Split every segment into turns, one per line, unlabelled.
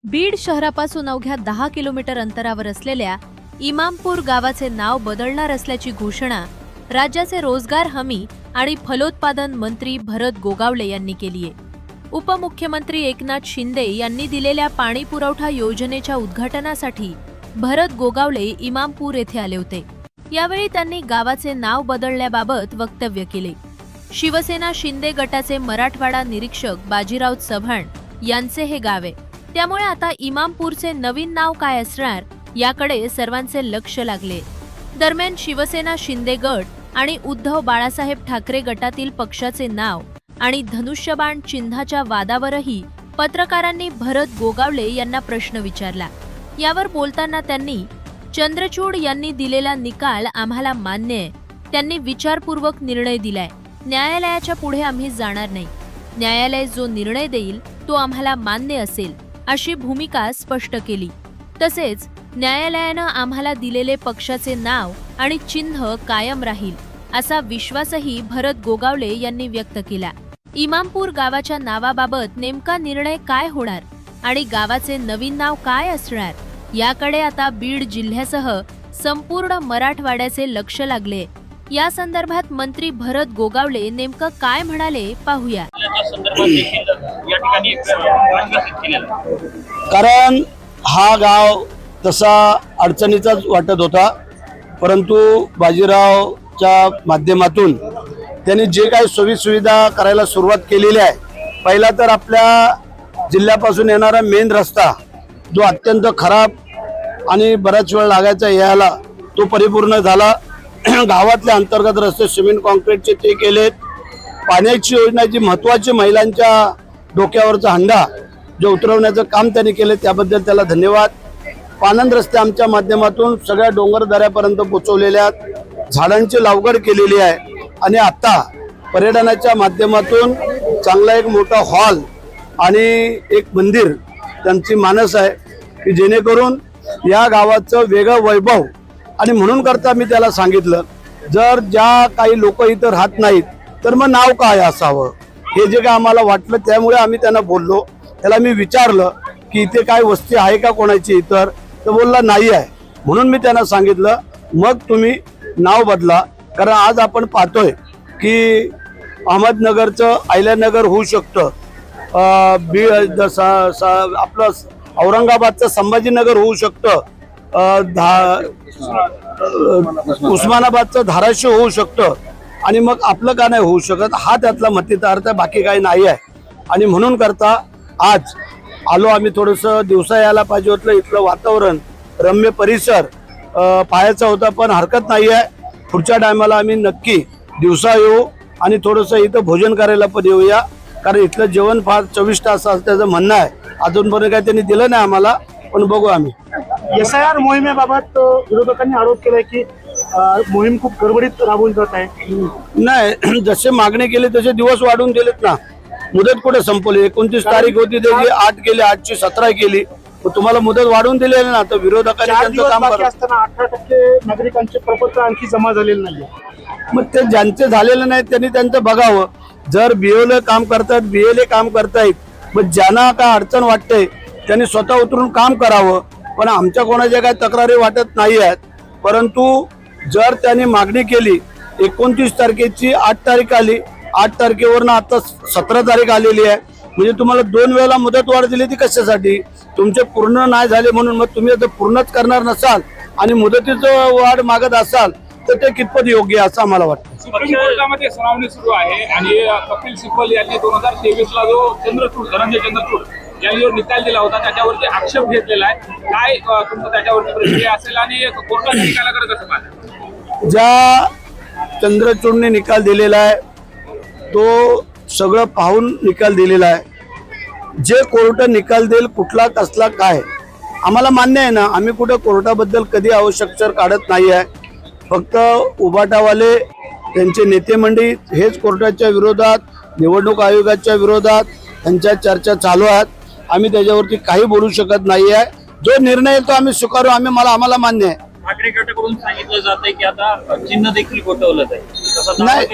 बीड शहरापासून अवघ्या 10 किलोमीटर अंतरावर असलेल्या इमामपूर गावाचे नाव बदलणार असल्याची घोषणा राज्याचे रोजगार हमी आणि फलोत्पादन मंत्री भरत गोगावले यांनी केली आहे। उपमुख्यमंत्री एकनाथ शिंदे यांनी दिलेल्या पाणी पुरवठा योजनेच्या उद्घाटनासाठी भरत गोगावले इमामपूर येथे आले होते। यावेळी त्यांनी गावाचे नाव बदलण्याबाबत वक्तव्य केले। शिवसेना शिंदे गटाचे मराठवाडा निरीक्षक बाजीराव चव्हाण यांचे हे गाव आहे, त्यामुळे आता इमामपूरचे नवीन नाव काय असणार याकडे सर्वांचे लक्ष लागले। दरम्यान शिवसेना शिंदे गट आणि उद्धव बाळासाहेब ठाकरे गटातील पक्षाचे नाव आणि धनुष्यबाण चिन्हाच्या वादावरही पत्रकारांनी भरत गोगावले यांना प्रश्न विचारला। यावर बोलताना त्यांनी चंद्रचूड यांनी दिलेला निकाल आम्हाला मान्य आहे, त्यांनी विचारपूर्वक निर्णय दिलाय, न्यायालयाच्या पुढे आम्ही जाणार नाही, न्यायालय जो निर्णय देईल तो आम्हाला मान्य असेल अशी भूमिका स्पष्ट केली। तसेच न्यायालयानं आम्हाला दिलेले पक्षाचे नाव आणि चिन्ह कायम राहील असा विश्वासही भरत गोगावले यांनी व्यक्त केला। इमामपूर गावाच्या नावाबाबत नेमका निर्णय काय होणार आणि गावाचे नवीन नाव काय असणार याकडे आता बीड जिल्ह्यासह संपूर्ण मराठवाड्याचे लक्ष लागले। या संदर्भात मंत्री भरत गोगावले नेमकं काय म्हणाले पाहूया।
कारण हा गाव तसा अडचणीचाच वाटत होता, परंतु बाजीरावच्या माध्यमातून त्यांनी जे काही सोयीसुविधा करायला सुरुवात केलेली आहे, पहिला तर आपल्या जिल्ह्यापासून येणारा मेन रस्ता जो अत्यंत खराब आणि बराच वेळ लागायचा यायला तो परिपूर्ण झाला। गावातले अंतर्गत रस्ते सिमेंट कॉन्क्रीटचे ते केलेत। पाण्याची योजना जी महत्त्वाची महिलांच्या डोक्यावरचा हंडा जो उतरवण्याचं काम त्यांनी केले त्याबद्दल त्याला धन्यवाद। पानंद रस्ते आमच्या माध्यमातून सगळ्या डोंगरदऱ्यापर्यंत पोहोचवलेल्या आहेत, झाडांची लागवड केलेली आहे आणि आता पर्यटनाच्या माध्यमातून चांगला एक मोठा हॉल आणि एक मंदिर त्यांची मानस आहे की जेणेकरून या गावाचं वेगळं वैभव। आणि म्हणून करता मी त्याला सांगितलं, जर ज्या काही लोक इथं राहत नाहीत तर मग नाव काय असावं हे जे काय आम्हाला वाटलं, त्यामुळे आम्ही त्यांना बोललो। त्याला मी विचारलं की इथे काय वस्ती आहे का कोणाची इतर, तर बोलला नाही आहे। म्हणून मी त्यांना सांगितलं मग तुम्ही नाव बदला, कारण आज आपण पाहतोय की अहमदनगरचं आयल्यानगर होऊ शकतं, आपलं औरंगाबादचं संभाजीनगर होऊ शकतं, उस्मानाबादचं धाराशिव होऊ शकतं, आणि मग आपलं का नाही होऊ शकत हा त्यातला मतितार्थ, बाकी काही नाही आहे। आणि म्हणून करता आज आलो आम्ही। थोडंसं दिवसा यायला पाहिजे होतं, इथलं वातावरण रम्य परिसर पाहायचा होता, पण हरकत नाही आहे। पुढच्या टायमाला आम्ही नक्की दिवसा येऊ आणि थोडंसं इथं भोजन करायला पण येऊया, कारण इथलं जेवण फार चविष्ट असं त्याचं म्हणणं आहे। अजूनपर्यंत काही त्यांनी दिलं नाही आम्हाला, पण बघू आम्ही।
SIR मोहिमेबाबत विरोधकांनी आरोप केलाय की मोहीम खूप गडबडीत राबवली जात आहे।
नाही, जसे मागणी केली तसे दिवस वाढवून दिलेत ना, मुदत कुठे संपवली? 29 तारीख होती त्याची 8 केली, 8ची 17 केली, तुम्हाला मुदत वाढवून दिलेली ना। तर विरोधकांनी त्यांचं काम करत
असताना 18% नागरिकांचे प्रपत्र आणखी जमा झालेले नाही,
मग ते ज्यांचे झालेले नाहीत त्यांनी त्यांचं बघावं। जर BLO काम करतात, BLA काम करतायत, मग ज्यांना काय अडचण वाटते त्यांनी स्वतः उतरून काम करावं। पण आमच्या कोणाच्या काय तक्रारी वाटत नाही आहेत, परंतु जर त्यांनी मागणी केली 29 तारखेची 8 तारीख आली, 8 तारखेवरनं आता 17 तारीख आलेली आहे, म्हणजे तुम्हाला 2 वेळेला मुदत वाढ दिली ती कशासाठी? तुमचे पूर्ण नाही झाले म्हणून। मग तुम्ही आता पूर्णच करणार नसाल आणि मुदतीचं वाढ मागत असाल तर ते कितपत योग्य असं आम्हाला वाटतं।
सुप्रीम कोर्टामध्ये सुनावणी सुरू आहे आणि कपिल सिब्बल यांनी 2023ला जो धनंजय चंद्रचूड यांनी जो निकाल दिला होता त्याच्यावरती आक्षेप घेतलेला आहे, काय तुमचं त्याच्यावरती प्रतिक्रिया असेल आणि कोर्टाच्या निकालाकडे कसं पाहता?
ज्या चंद्रचूडने निकाल दिलेला आहे तो सगळं पाहून निकाल दिलेला आहे। जे कोर्ट निकाल देईल कुठला कसला काय आम्हाला मान्य आहे ना। आम्ही कुठं कोर्टाबद्दल कधी आवश्यकता काढत नाही आहे, फक्त उबाटावाले त्यांचे नेते मंडळी हेच कोर्टाच्या विरोधात, निवडणूक आयोगाच्या विरोधात त्यांच्या चर्चा चालू आहेत। आम्ही त्याच्यावरती काही बोलू शकत नाही आहे। जो निर्णय तो आम्ही स्वीकारू, आम्हाला मान्य आहे।
ठाकरे गटाकडून सांगितलं जातंय की आता चिन्ह देखील गोठवलं जाईल,
नाही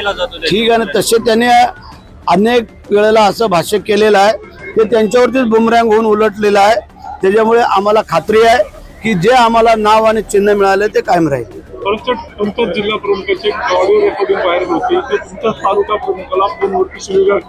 ठीक आहे ना। तसे त्याने अनेक वेळेला असं भाष्य केलेलं आहे ते त्यांच्यावरतीच बुमरँग होऊन उलटलेलं आहे। त्याच्यामुळे आम्हाला खात्री आहे की जे आम्हाला नाव आणि चिन्ह मिळाले ते कायम राहील.
तुमच्या जिल्हा प्रमुखाची ऑडिओ रेकॉर्डिंग व्हायरल होती की तुमच्या तालुका प्रमुखाला फोनवरती शिवीगाळ